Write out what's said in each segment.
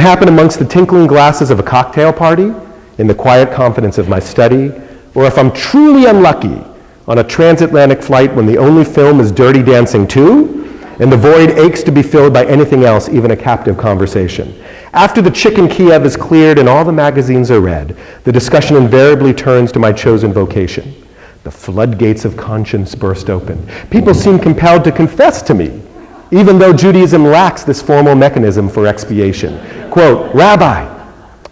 happen amongst the tinkling glasses of a cocktail party, in the quiet confidence of my study, or if I'm truly unlucky on a transatlantic flight when the only film is Dirty Dancing 2, and the void aches to be filled by anything else, even a captive conversation. After the chicken Kiev is cleared and all the magazines are read, the discussion invariably turns to my chosen vocation. The floodgates of conscience burst open. People seem compelled to confess to me, even though Judaism lacks this formal mechanism for expiation. Quote, "Rabbi,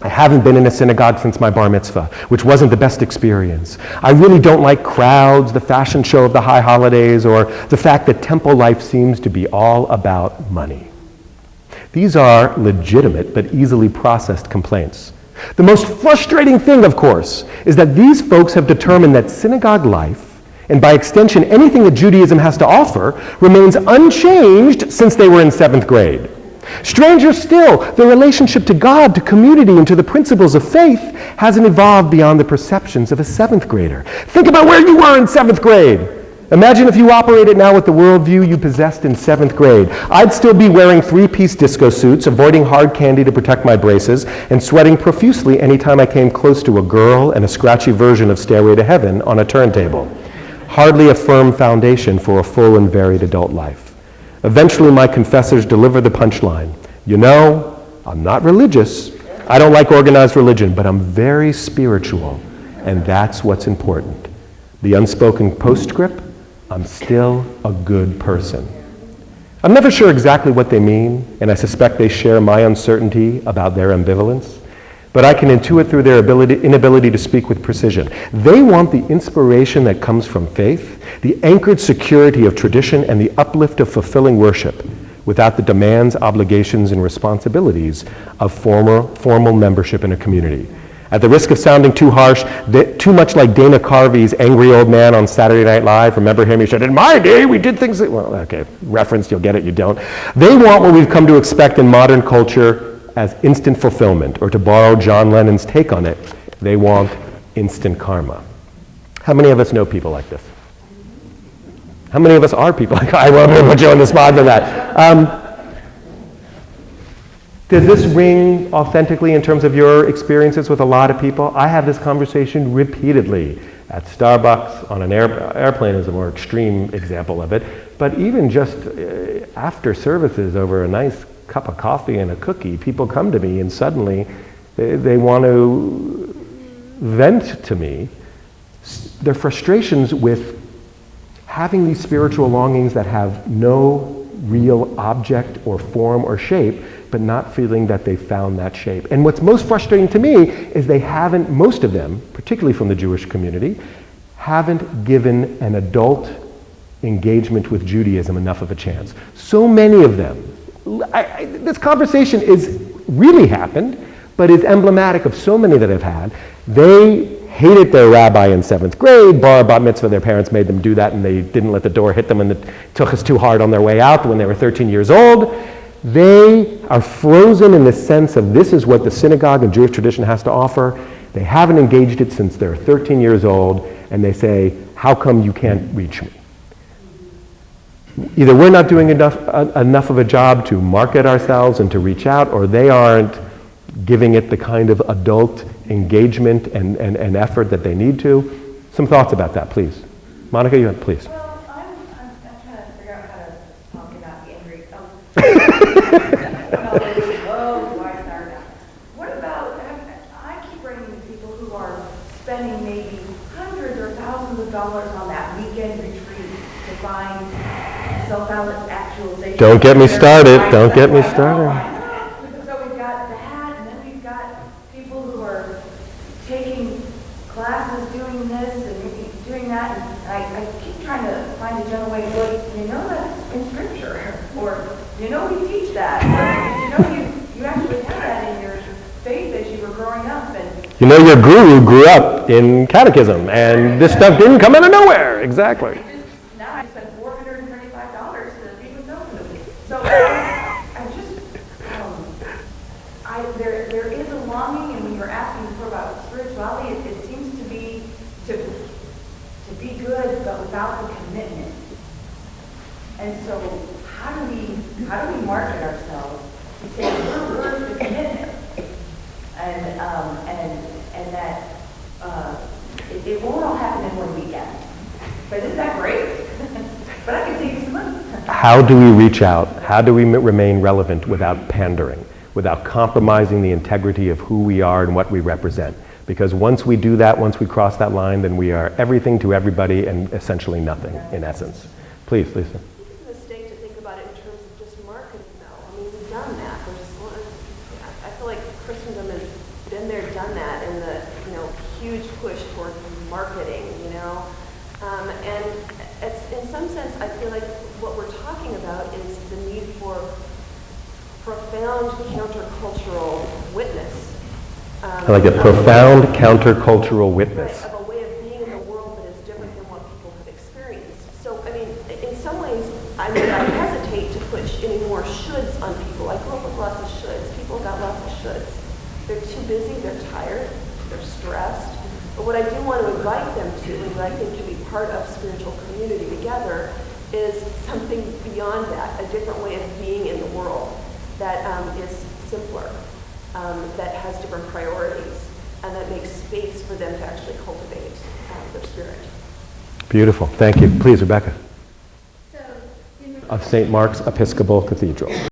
I haven't been in a synagogue since my bar mitzvah, which wasn't the best experience. I really don't like crowds, the fashion show of the high holidays, or the fact that temple life seems to be all about money." These are legitimate but easily processed complaints. The most frustrating thing, of course, is that these folks have determined that synagogue life, and by extension anything that Judaism has to offer, remains unchanged since they were in 7th grade. Stranger still, the relationship to God, to community, and to the principles of faith hasn't evolved beyond the perceptions of a 7th grader. Think about where you were in 7th grade. Imagine if you operated now with the worldview you possessed in 7th grade. I'd still be wearing 3-piece disco suits, avoiding hard candy to protect my braces, and sweating profusely anytime I came close to a girl and a scratchy version of Stairway to Heaven on a turntable. Hardly a firm foundation for a full and varied adult life. Eventually, my confessors deliver the punchline. You know, I'm not religious. I don't like organized religion, but I'm very spiritual, and that's what's important. The unspoken postscript, I'm still a good person. I'm never sure exactly what they mean, and I suspect they share my uncertainty about their ambivalence, but I can intuit through their inability to speak with precision. They want the inspiration that comes from faith, the anchored security of tradition, and the uplift of fulfilling worship, without the demands, obligations, and responsibilities of formal membership in a community. At the risk of sounding too harsh, too much like Dana Carvey's angry old man on Saturday Night Live. Remember him? He said, "In my day, we did things that," well, okay, reference, you'll get it, you don't. They want what we've come to expect in modern culture as instant fulfillment, or to borrow John Lennon's take on it, they want instant karma. How many of us know people like this? How many of us are people like, I won't put you on the spot for that. Does this ring authentically in terms of your experiences with a lot of people? I have this conversation repeatedly at Starbucks, on an airplane is a more extreme example of it, but even just after services over a nice cup of coffee and a cookie, people come to me and suddenly they want to vent to me their frustrations with having these spiritual longings that have no real object or form or shape, but not feeling that they found that shape. And what's most frustrating to me is they haven't, most of them, particularly from the Jewish community, haven't given an adult engagement with Judaism enough of a chance. So many of them, this conversation is really happened, but is emblematic of so many that I've had. They hated their rabbi in 7th grade, bar bat mitzvah, their parents made them do that and they didn't let the door hit them and it took us too hard on their way out when they were 13 years old. They are frozen in the sense of this is what the synagogue and Jewish tradition has to offer. They haven't engaged it since they're 13 years old, and they say, how come you can't reach me? Either we're not doing enough of a job to market ourselves and to reach out, or they aren't giving it the kind of adult engagement and effort that they need to. Some thoughts about that, please. Monica, you have, please. Well, I'm trying to figure out how to talk about the angry. What about, I keep running into people who are spending maybe hundreds or thousands of dollars on that weekend retreat to find self-actualization. Don't get me started. Don't get me started. So we've got that, and then we've got people who are taking classes doing this and doing that, and I keep trying to find a gentle way to go, you know that's in scripture, or you know we teach that, or you know you actually had that in your faith as you were growing up, and you know your guru grew up in catechism, and this stuff didn't come out of nowhere. Exactly. Now I spent $435 to be with nobody. So there is a longing, and when you're asking before about spirituality, it seems to be to be good, but without the commitment. And so how do we market ourselves to say we're worth the commitment? and that it won't all happen in one weekend. But isn't that great? But I can save you some money. How do we reach out? How do we remain relevant without pandering, without compromising the integrity of who we are and what we represent? Because once we do that, once we cross that line, then we are everything to everybody and essentially nothing, in essence. Please, Lisa. I think it's a mistake to think about it in terms of just marketing, though. I mean, we've done that. I feel like Christendom has been there, done that, and the huge push towards marketing, and in some sense, I feel like what we're talking about is the need for profound countercultural witness. I like a profound countercultural witness. Right, of a way of being in the world that is different than what people have experienced. So, I mean, in some ways, I hesitate to push any more shoulds on people. I grew up with lots of shoulds. People got lots of shoulds. They're too busy, they're tired, they're stressed. But what I do want to invite them to, and what I think can be part of spiritual community together, is something beyond that, a different way of being in the world that is simpler. That has different priorities, and that makes space for them to actually cultivate their spirit. Beautiful. Thank you. Please, Rebecca. Of St. Mark's Episcopal Cathedral.